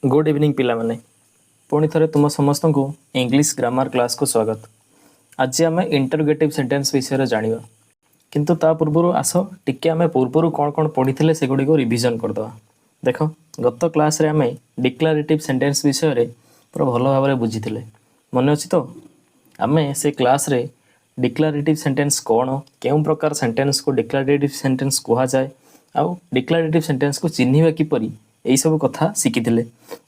Good evening पिला माने पुणी थे तुम समस्त को इंग्लिश ग्रामर क्लास को स्वागत। आज आम इंटरोगेटिव सेंटेंस विषय जाना किंतु ता पूर्व आस टिके आम पूर्व कौन कौन पढ़ी थे से गुड़ी को रिविजन करदे। देख गत क्लास रे आम डिक्लारेटिव सेंटेंस विषय रे पूरा भल भाव बुझी मन अच्छी तो आम से क्लास रे डिक्लारेटिव सेंटेंस कौन केउं प्रकार सेंटेंस को डिक्लारेटिव सेंटेंस कह जाए आउ डिक्लारेटिव सेंटेंस को चिन्हिबा किपरि यही सब कथा शिखी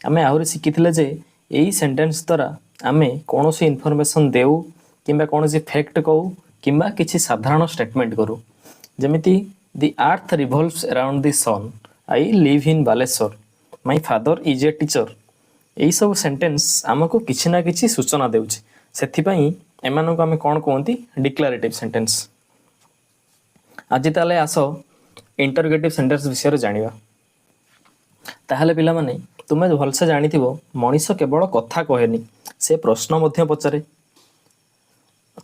आम आहरी शिखी जे यही सेंटेंस द्वारा आम कौन सी इनफॉरमेशन देऊ कि कौन सी फैक्ट कहू कि किसी साधारण स्टेटमेंट करूँ जमीती the earth revolves around the sun I live in Baleshwar my father is a teacher यही सब सेंटेंस आमको किसी ना किसी सूचना देउछि सेथिपई एमानको आम कौन कहती डिक्लारेटिव सेंटेंस। आज ताले आस इंटरोगेटिव सेंटेंस विषय जानिबा। ताहले पिला माने तुमे भलसे जानिथिबो मनीष केवल कथा कहेनी से प्रश्न मध्य पचारे।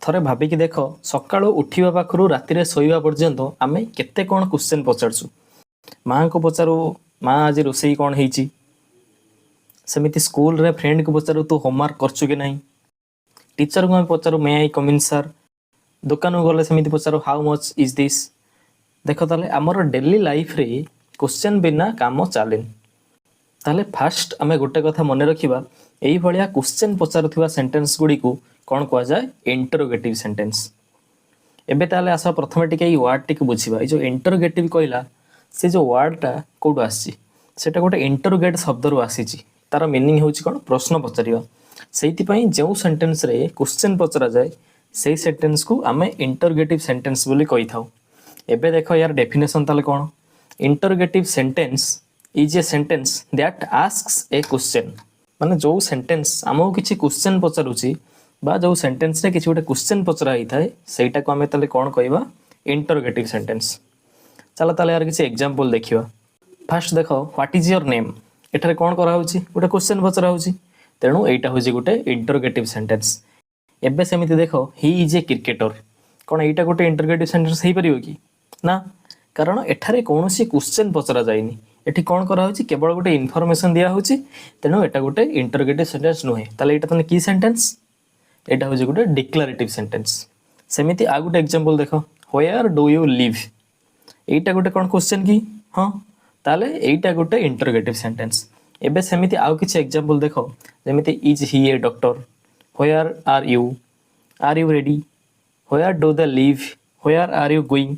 थरे भाबिकी देख सकाळु उठिबा पाखरु रातिरे सोइबा पर्यंत आमे केते कोन क्वेश्चन पचारसु। मां को पचारू मां आज रोसई कोन हेची, सेमिति स्कूल रे फ्रेंड को पचारू तू होमवर्क करछु कि नहीं, टीचर को पचारू मे आई कम इन सर, दुकान को गले सेमिति पचारू हाउ मच इज दिस। देख ताले हमर डेली लाइफ रे क्वेश्चन बिना काम चलेन। ताले फास्ट आमे गोटे कथा मन रखिबा एई भलिया क्वेश्चन पचारुथिबा सेंटेंस गुडी को कोन कहा जाय इंटरोगेटिव सेंटेंस। एबे ताले आसा प्रथमे टिके ई वर्ड टिक बुझिबा। ई जो इंटरोगेटिव कहला से जो वर्ड टा कोड आसी सेटा गोटे इंटरोगेट शब्द रु आसीची। तार मीनिंग होची कोन प्रश्न पचारिबा। सेति पई जो सेंटेंस रे क्वेश्चन पचरा जाय सेई सेंटेंस को आमे इंटरोगेटिव सेंटेंस बोली कहि थाउ। एबे देखो यार डेफिनेशन ताले कोन interrogative sentence is a sentence that asks a question. माने जो सेंटेंस आमको किसी क्वेश्चन पचारुची बा जो सेंटेंस रे किसी गोटे क्वेश्चन पचरा ही थाए सेटा को आमे ताले कोन कहबा इंटरोगेटिव सेंटेंस। चलो ताले यार किसी एग्जांपल देखिबा। फर्स्ट देखो व्हाट इज योर नेम, एठारे कोन करा होची गोटे क्वेश्चन पचरा होची तेणु एटा होची गोटे इंटरोगेटिव सेंटेंस। एबे सेमिति देखो ही इज ए क्रिकेटर, कोन एटा गोटे इंटरोगेटिव सेंटेंस हेई परिबो कि ना, कारण एठारे कौनसी क्वेश्चन पचरा जाइनी। एठी कोन करा होची केवल गोटे इनफॉरमेशन दिया होची तेणु एटा गोटे इंटरोगेटिव सेंटेंस नुहे। ताले एटा तने की सेंटेंस, एटा होची गोटे डिक्लारेटिव सेंटेंस। सेमिति आ गोटे एग्जांपल देखो वेयर डू यू लिव, एटा गोटे कोन क्वेश्चन की हां ताले एटा गोटे इंटरोगेटिव सेंटेंस। एबे सेमिति आ किछि एग्जांपल देखो जेमिति is he a doctor, where are you ready, where do they live, where are you going.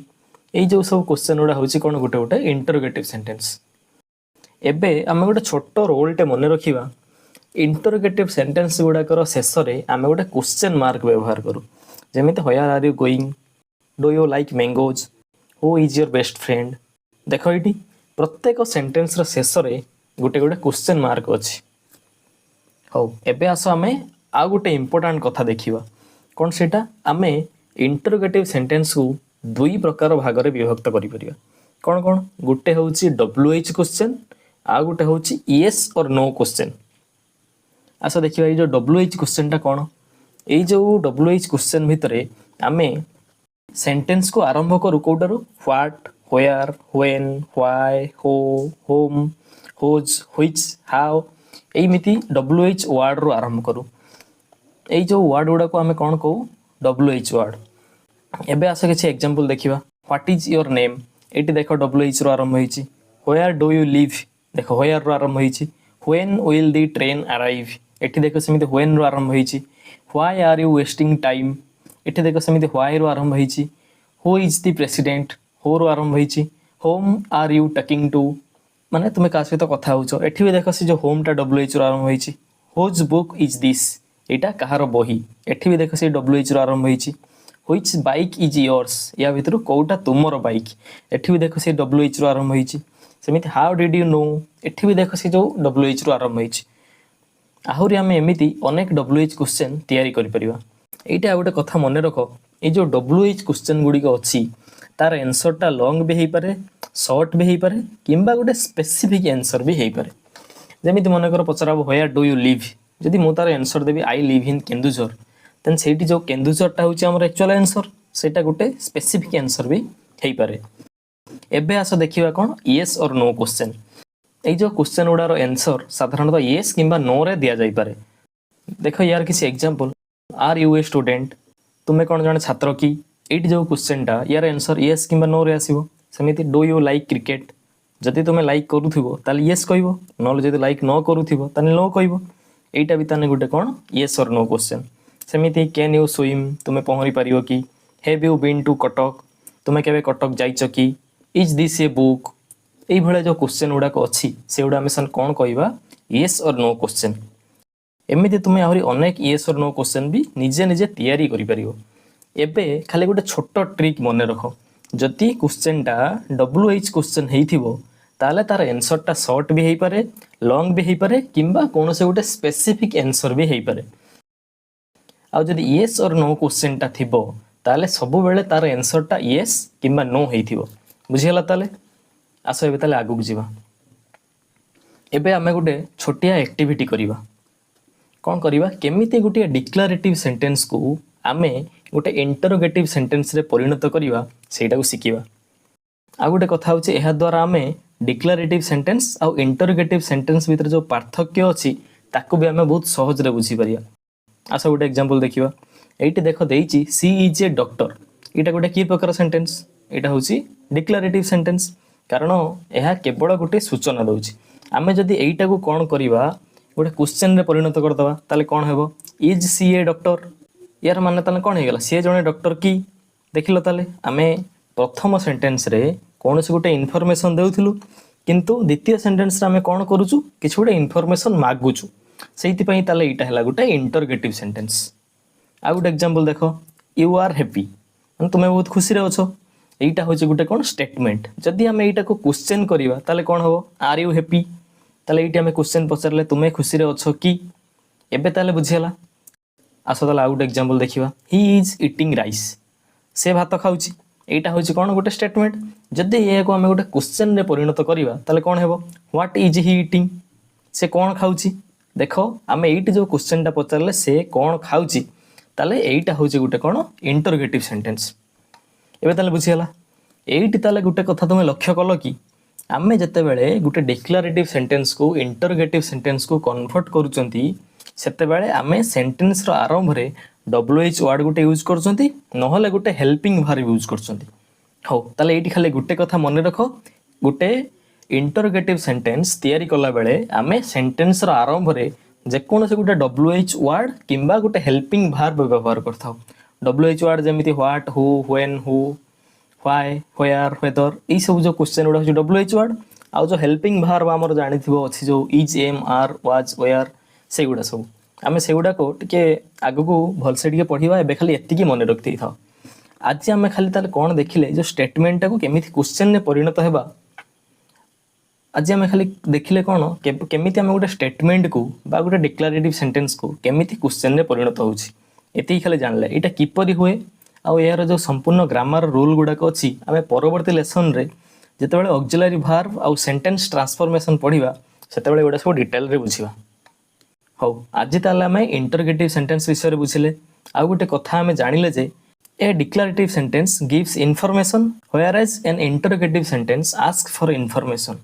ये जो सब क्वेश्चन गुड़ा हूँ कौन गोटे गोटे इंटरोगेटिव सेंटेंस। एबे आम गोटे छोट रोलटे मन रखा इंटरोगेटिव सेंटेंस गुड़ाकर शेष में आम गोटे क्वेश्चन मार्क व्यवहार करूँ जमीती where are you going, do you like mangoes, who is your best friend. देख ये प्रत्येक सेंटेंस शेष में गोटे गोटे क्वेश्चन मार्क अच्छी। हाँ एबे आस आम आ गोटे इम्पोर्टाट कथा देखा कौन से आम इंटरोगेटिव सेंटेंस को दुई प्रकार भाग में विभक्त करिपरिया। कौन कौन गोटे हूँ WH क्वेश्चन आ गोटे हूँ येस और नो क्वेश्चन। आस देखिए ये जो WH क्वेश्चन टा कौन, ये जो WH क्वेश्चन भितर आमे सेंटेंस को आरंभ करूँ कौटारू what, where, when, why, who, whom, whose, which, how एमिति WH वर्ड रू आरंभ करूँ। ये जो वर्ड गुड़ा को आमे कौन कहू WH वर्ड। एबे आस किसी एग्जांपल देखिबा। व्हाट इज योर नेम, एटी देखो WH रो आरंभ होईची। वेयर डू यू लिव, देखो वेयर रो आरंभ होईची। When will the train arrive, एटी देखो सेमिति व्हेन रो आरंभ होईची। Why are you wasting time, एटी देखो सेमिति व्हाई रो आरंभ होईची। Who is the president, who रो आरंभ होईची। Whom are you talking to, माने तुमे का सहित कथा होचो, एठी भी देखो से जो होम टा WH रो आरंभ होईची। हुज बुक इज दिस, एटा कहार बही, एठी भी देखो से WH रो आरंभ होईची। व्हिच बाइक इज योर्स, या भितर कौटा तुमर बाइक, एठी भी देखो से WH रो आरंभ होईची। सेमिति हाउ डिड यू नो, एठी भी देखो से जो WH रो आरंभ होईची। आहुरी आमे एमिति अनेक WH क्वेश्चन तैयारी करि परिबा। एटा गोटे कथा मन रख ए जो WH क्वेश्चन गुडी को अछि तार आंसर टा लॉन्ग भी हेई पारे, शॉर्ट भी हेई पारे, किंबा गोटे स्पेसिफिक आंसर भी हेई पारे। जेमिति मन कर पचराबो वेयर डू यू लिव, जदि मु तार आंसर देबी I live in Keonjhar then सेठी जो केन्दुझरटा होची हमर एक्चुअल आंसर सेटा गोटे स्पेसिफिक आंसर भी हेई पारे। एबे आस देखिबा कोन येस और नो क्वेश्चन। এই जो क्वेश्चन गुड़ार आंसर साधारणतः येस किंबा नो रे दिया जाई पारे। देखो यार किसी example, are you a student, तुम्हें कौन जने छात्र की, एट जो क्वेश्चन टा यार आंसर येस किंबा नो रे आसीबो। सेमिति डू यू लाइक क्रिकेट, जदि तुम्हें लाइक करूथिबो ताले येस कहबो, नले जदि लाइक नो करूथिबो ताले नो कहबो। एटा भी ताने गुटे कोन येस और नो क्वेश्चन। सेमिति कैन यू स्विम, तुम्हें पहरी पारिबो कि, have you been to Cuttack, तुम्हें केबे कटक जाइछ कि, इज दिस ए बुक। एई भले जो क्वेश्चन गुड़ाक अच्छी से गुड़ा आम कौन कहवा येस और नो क्वेश्चन। एमती तुम्हें आहरी अनेक येस और नो क्वेश्चन भी निजे निजे तैयारी करि परिबो। एबे खाली गोटे छोट ट्रिक मन रख, जदि क्वेश्चन टा WH क्वेश्चन हेइथिबो ताले तार आंसर टा शॉर्ट भी हेइ पारे, लॉन्ग भी हेइ पारे, किंबा कोन से गोटे स्पेसिफिक आंसर भी हेइ पारे। आ जदि येस और नो क्वेश्चन टा थिबो ताले सब बेले तार आंसर टा येस किंबा नो हेइथिबो। बुझिहला ताले? आस एबे ताले आगु जिबा। एबे आमे गोटे छोटिया एक्टिविटी करिबा। कौन करिबा, केमिति गोटे डिक्लारेटिव सेंटेंस को आमे गोटे इंटरोगेटिव सेंटेंस रे परिणत करिबा सेटा को सिकिबा। आ गोटे कथा होची एहा द्वारा आमे डिक्लारेटिव सेंटेंस आ इंटरोगेटिव सेंटेंस भीतर जो पार्थक्य अछि ताको भी आमे बहुत सहज रे बुझी परिया। आसा गोटे एग्जांपल देखिबा। एइटे देखो देइची सी इज ए डॉक्टर, एटा गोटे की प्रकार सेंटेंस, एटा होची डिक्लारेटिव सेंटेंस, कारण यह केवल गोटे सूचना दउची। आमे जदि एइटा को कोन करिबा गोटे क्वेश्चन रे परिणत करदबा ताले कोन हेबो, इज सी ए डॉक्टर, यार माने ताले कोन हेगला सी जणे डॉक्टर की। देखिलो ताले आमे प्रथम सेंटेंस रे कोनसे गोटे इनफॉरमेशन देउथिलु, किंतु द्वितीय सेंटेंस रे आमे कोन करूचु किछ गोटे इनफॉरमेशन मागुचु, सेति पई ताले एटा हैला गोटे इंटरोगेटिव सेंटेंस। आ गोटे एग्जांपल देखो, यू आर हैप्पी, माने तुमे बहुत खुशी रे अछो, एइटा होची गोटे कोन स्टेटमेंट। जदि आमे एइटा को क्वेश्चन करिवा ताले कोन हबो, आर यू हैप्पी, ताले एइटा आमे क्वेश्चन पचारले तुमे खुशी रे अछो की। एबे ताले बुझियला। आसो ताले आउट एग्जांपल देखिबा, ही इज ईटिंग राइस, से भात खाउची, एइटा होची कोन गोटे स्टेटमेंट। जदि ए को आमे गोटे क्वेश्चन रे परिणत करिवा ताले कोन हेबो, व्हाट इज ही ईटिंग, से कोन खाउची। देखो आमे एइटी जो क्वेश्चन टा पचारले से कोन खाउची, ताले एइटा होची गोटे कोन इंटरोगेटिव सेंटेंस। एबे ताले बुझियला। एइटी ताले गोटे कथा तुमे लक्ष्य कलो कि आमे जते बेले गोटे डिक्लारेटिव सेंटेंस को इंटरोगेटिव सेंटेंस को कन्वर्ट करूचंती सेते बेले आमे सेंटेंस रो आरंभ रे WH वर्ड गोटे यूज करचंती, नहले गोटे हेल्पिंग वर्ब यूज करचंती। हो ताले एइटी खाली गोटे कथा मन रखो, गोटे इंटरोगेटिव सेंटेंस तैयारी कला बेले आमे सेंटेंस रो आरंभ रे जे कोन से गोटे WH वर्ड किंबा गोटे हेल्पिंग वर्ब व्यवहार करथाउ। WH वर्ड जेमिति what, who, when, who, why, where, whether, ई सब जो क्वेश्चन गुडा होची WH वर्ड। आ जो हेल्पिंग वर्ब हमर जानिथिबो अछि जो is, am, are, was, were, से गुडा सब आमे से गुडा को टिके आगु को भल से टिके पढिबा। एबे खाली एत्ति की मन रखते था। आज आमे खाली ताले कोन देखिले जो स्टेटमेंट को केमिति क्वेश्चन ने परिणत हेबा। आज आमे खाली देखिले कोन केमिति आमे गोटे स्टेटमेंट को बा गोटे डिक्लारेटिव सेंटेंस को केमिति क्वेश्चन ने परिणत होउची, एति खाली जानले एटा किपरि हुए। आ यार जो संपूर्ण ग्रामर रूल गुडाक अच्छी आमे परवर्ती लेसन रे जेतेबेले ऑक्सिलरी वर्ब आ सेंटेंस ट्रांसफॉर्मेशन पढिबा सेतेबेले एडा सब डिटेल रे बुझिबा। हो आज ताले आमे इंटरोगेटिव सेंटेंस विषय रे बुझिले। आ गोटे कथा आमे जानिले जे a declarative sentence gives information whereas an interrogative sentence ask for information.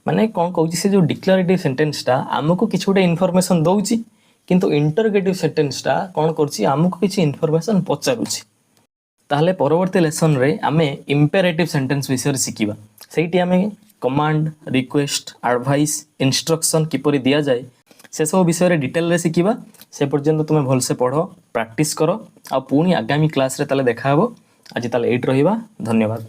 माने कोन कहूची से जो डिक्लारेटिव सेंटेंस टा हमको किछ गोटे इन्फॉर्मेशन दउची, किंतु इंटरोगेटिव सेंटेंस टा कोन करची हमको किछ इन्फॉर्मेशन पचारुची। ताहले परवर्ती लेसन रे आमे इंपेरेटिव सेंटेंस विषय रे सिकिबा। सेठी आमे कमांड, रिक्वेस्ट, एडवाइस, इंस्ट्रक्शन किपरि दिया जाय से सब विषय रे डिटेल रे सिकिबा। से पर्यंत तुमे भल से पढो, प्रैक्टिस करो आ पुनी आगामी क्लास रे ताले देखा हबो। आज ताले एट रहिबा। धन्यवाद।